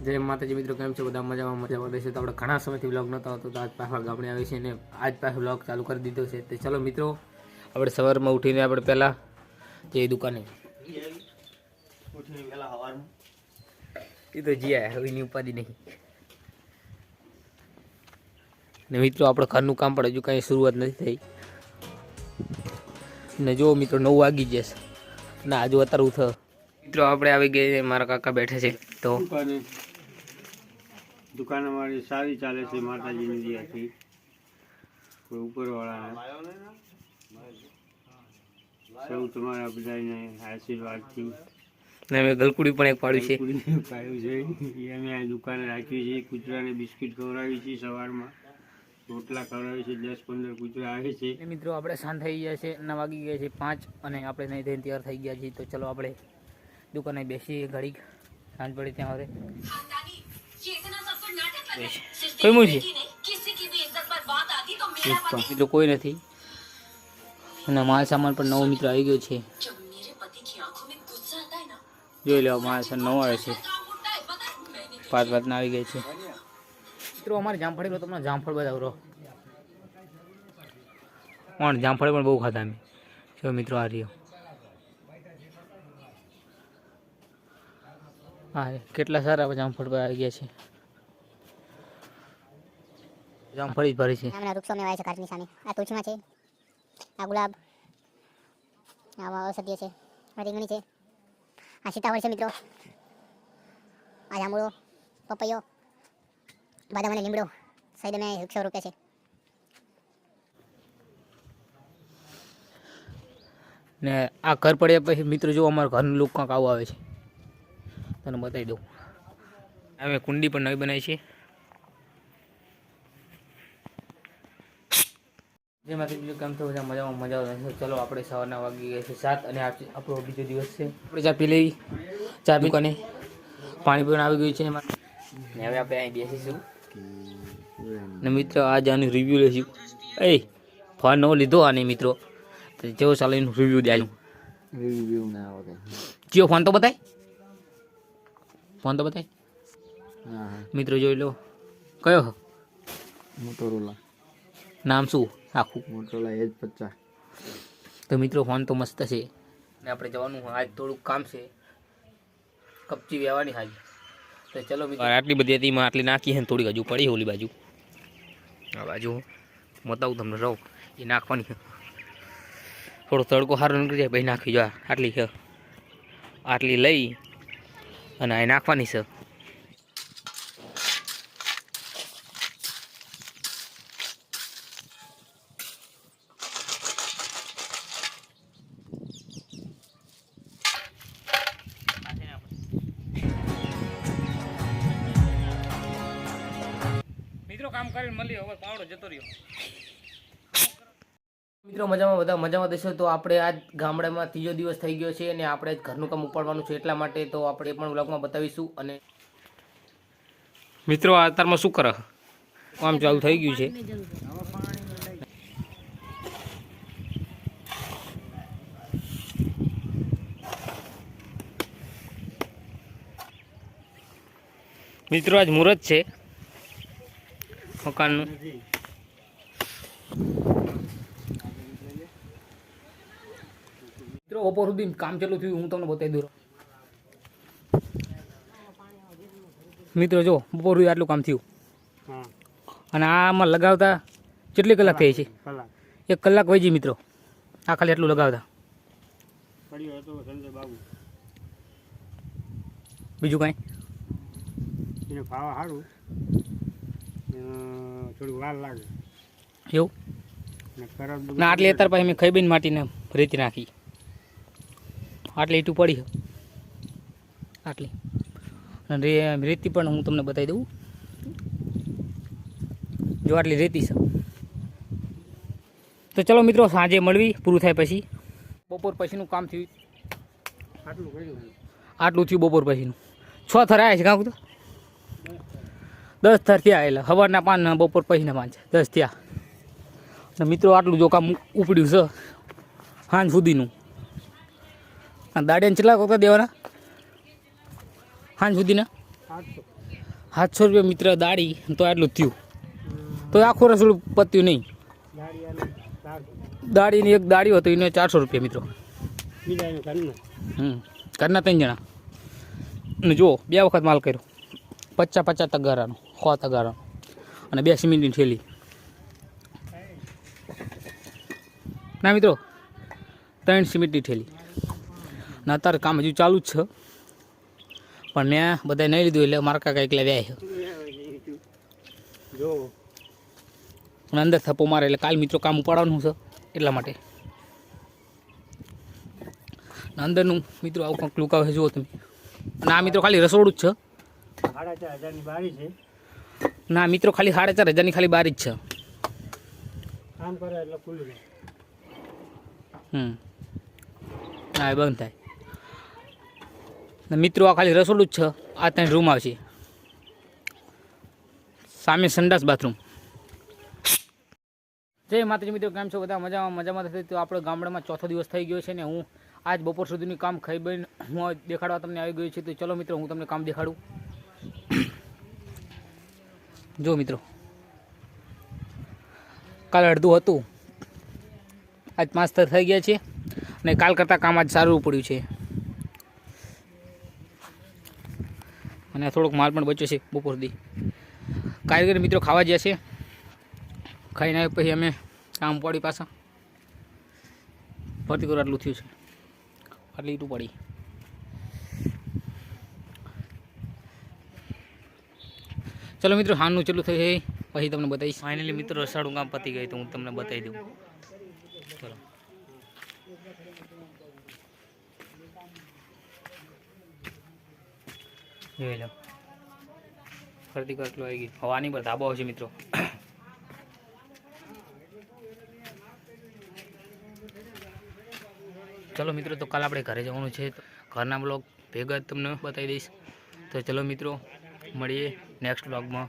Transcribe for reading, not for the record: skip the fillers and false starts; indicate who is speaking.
Speaker 1: जय माताजी मित्रों, केम छो बधा मजामां मजामां देशे। तो આપણે ઘણા સમયથી વ્લોગ નતો આવતો, તો આજ પાછા ગામડે આવી છે ને આજ પાછો વ્લોગ ચાલુ કરી દીધો છે। તો ચલો મિત્રો, આપણે સવારમાં ઉઠીને આપણે પહેલા જે દુકાને ઉઠીને પહેલા સવારમાં એ તો જીયા હવે ની ઉપાદી નહીં ને મિત્રો, આપણે ઘરનું કામ પણ હજુ કાંઈ શરૂઆત નથી થઈ ને જો મિત્રો 9 વાગી જશે ને આજુ અત્યારે ઉઠ મિત્રો આપણે આવી ગਏ। મારા કાકા બેઠા છે તો
Speaker 2: दुकान हमारी सारी चाले से माता जी ने दिया थी कोई ऊपर वाला है सब तुम्हारा बधाई ने आशीर्वाद थी
Speaker 1: ने मैं गलकुड़ी पण एक पाड़ी छे
Speaker 2: पाड्યું છે। ये मैं આ દુકાને રાખી છે। કૂતરાને બિસ્કિટ ખવડાવી છે, સવારમાં રોટલા ખવડાવી છે, 10-15 કૂતરા આવે છે।
Speaker 1: મિત્રો આપણે શાંત થઈ ગયા છે, 9 વાગી ગયા છે 5 અને આપણે નહીં થઈને તૈયાર થઈ ગયા છીએ। તો ચલો આપણે દુકાને બેસીએ ઘડીક, સાંજ પડી ત્યાં આવે કોઈ મૂકી મિત્રો કોઈ નથી અને માલ સામાન પણ નવો મિત્રો આવી ગયો છે। જોઈ લો માલ સામાન નવો આવે છે, 5 ના આવી ગઈ છે મિત્રો। અમારે જામફળી તમને જામફળ બતાવું રહો પણ જામફળ પણ બહુ ખાધા અમે જો મિત્રો। આ રહ્યો હા કેટલા સારા જામફળ આવી ગયા છે। જામફળી જ ભરી છે।
Speaker 3: આમના વૃક્ષો મેવાય છે કાચની સામે। આ તુલસીમાં છે, આ ગુલાબ, આ ઔષધીય છે, આ રીંગણી છે, આ સીતાફળ છે મિત્રો, આ જાંબુડો, પપૈયો, બદામ અને લીમડો સાઈડ મેં વૃક્ષો રોપે છે।
Speaker 1: ને આ ઘર પડ્યા પછી મિત્રો જો અમારા ઘરનું લુક કાંક આવું આવે છે, તને બતાવી દઉં। અમે કુંડી પણ નવી બનાવી છે। જેમાંથી બીજું કામ તો બધા મજામાં મજા આવે। ચલો આપણે સવારના વાગી ગયા છે 7 અને આપણો બીજો દિવસ છે। આપણે ચા પી લઈ, ચા દુકાને પાણી પીવાનું આવી ગયું છે એમાં ને હવે આપણે અહીં બેસીશું ને મિત્રો આજ આનું રિવ્યૂ લઈશું। એ ફોન નવો લીધો આને મિત્રો, તો જેવો ચાલે એનું રિવ્યૂ દે।
Speaker 2: રિવ્યુ ના આવે
Speaker 1: કયો ફોન તો બતાય, ફોન તો બતાય
Speaker 2: હા
Speaker 1: મિત્રો જોઈ લો। કયો
Speaker 2: મોટોરોલા
Speaker 1: નામ શું આખું?
Speaker 2: Motorola H50।
Speaker 1: તો મિત્રો ફોન તો મસ્ત છે ને આપણે જવાનું આજ થોડુંક કામ છે, કપચી વેવાની હાજ। તો ચલો મિત્રો, આટલી બધી હતી માં આટલી નાખી છે, થોડીક હજુ પડી ઓલી બાજુ, આ બાજુ બતાવું તમને રહો એ નાખવાની છે। થોડો તડકો સારો નીકળી જાય પછી નાખી જો આટલી છે, આટલી લઈ અને આ નાખવાની છે। મિત્રો કામ કરીને મળીએ, હવે પાવડો જતો રહ્યો। મિત્રો મજામાં બધા મજામાં દેશો। તો આપણે આજ ગામડામાં ત્રીજો દિવસ થઈ ગયો છે અને આપણે ઘરનું કામ ઉપાડવાનું છે, એટલા માટે તો આપણે પણ વ્લોગમાં બતાવીશું। અને મિત્રો આ અત્યારમાં શું કરે, કામ ચાલુ થઈ ગયું છે। મિત્રો આજ મુહૂર્ત છે મકાનનું। મિત્રો બપોર સુધી કામ ચાલુ થયું, હું તમને બતાવી દઉં મિત્રો। જો બપોર સુધી આટલું કામ થયું અને આમાં લગાવતા કેટલી કલાક થઈ છે? 1 કલાક વહી મિત્રો, આ ખાલી આટલું લગાવતા। બીજું કાંઈ
Speaker 2: એને ખાવા સારું થોડી વાર લાગે
Speaker 1: એવું
Speaker 2: ને ખરાબ
Speaker 1: ના। આટલી અત્યારે પછી મેં ખૈબીને માટીને રેતી નાખી, આટલી ઈટું પડી છે આટલી, અને રેતી પણ હું તમને બતાવી દઉં જો આટલી રેતી છે। તો ચલો મિત્રો સાંજે મળવી પૂરું થાય પછી। બપોર પછીનું કામ થયું
Speaker 2: આટલું કર્યું,
Speaker 1: આટલું થયું બપોર પછીનું। 6 થર આવ્યા છે કાં તો 10 થર થયા, એટલે સવારના 5 ને બપોર પછીના 5 10 થયા। અને મિત્રો આટલું જો કામ ઉપડ્યું છે સાંજ સુધીનું। આ દાડિયાને કેટલા વખત દેવાના સાંજ સુધીના?
Speaker 2: 800
Speaker 1: ₹700 મિત્ર દાડી તો આટલું થયું, તો આખું રસોડું પત્યું નહીં.
Speaker 2: દાડી અને શાક
Speaker 1: દાડીની એક દાડી હતો એને ₹400 મિત્રો.
Speaker 2: બીજાને ઘરનું
Speaker 1: ઘરના 3 જણા અને જો 2 વખત માલ કર્યો, 50 તગારાનો, 100 તગારાનો અને 2 સિમેન્ટની થેલી. ના મિત્રો 3 સિમેન્ટની થેલી. ને અત્યારે કામ હજુ ચાલુ જ છે, પણ મેં બધા નહીં લીધું એટલે મારા કાકા એકલા વ્યાય છે.
Speaker 2: જો
Speaker 1: અને અંદર થપ્પો મારે એટલે કાલ મિત્રો કામ ઉપાડવાનું છે એટલા માટે. અંદરનું મિત્રો આવું કંઈક લુક આવે જુઓ તમે. ના મિત્રો ખાલી રસોડું જ છે.
Speaker 2: 4,500ની બારી છે.
Speaker 1: ના મિત્રો ખાલી 4,500ની ખાલી બારી જ છે.
Speaker 2: કામ કરે એટલે ખુલ્લું જાય.
Speaker 1: હા એ બંધ થાય. ને મિત્રો આ ખાલી રસોડું જ છે. આ 3 રૂમ આવશે, સામે સંડાસ બાથરૂમ. જય માતાજી મિત્રો, કેમ છો બધા? મજામાં થતી. તો આપણે ગામડામાં ચોથો દિવસ થઈ ગયો છે ને હું આજ બપોર સુધીનું કામ ખાઈ બઈને હું દેખાડવા તમને આવી ગયું છે. તો ચલો મિત્રો હું તમને કામ દેખાડું. જો મિત્રો કાલ અડધું હતું, આજ 5 થઈ ગયા છે અને કાલ કરતાં કામ આજ સારું પડ્યું છે. અને થોડોક માલ પણ બચ્યો છે બપોર સુધી. કારીગર મિત્રો ખાવા ગયા છે, ખાઈને આવ્યા પછી અમે કામ પડી પાછા ફરતી કરો. આટલું થયું છે, આટલી ઈટું પડી. ચલો મિત્રો હાલનું ચેટલું થઈ પછી તમને બતાવીશ. ફાઇનલી મિત્રો રસાડું કામ પતી ગયું તો હું તમને બતાવી દઉં. ચલો જોઈ લો, ફરતી કરો એટલું આવી ગયું. હવાની પર ધાબો આવશે મિત્રો. ચલો મિત્રો તો કાલ આપણે ઘરે જવાનું છે, ઘરના બ્લોગ ભેગા જ તમને બતાવી દઈશ. તો ચલો મિત્રો મળીએ નેક્સ્ટ બ્લોગમાં.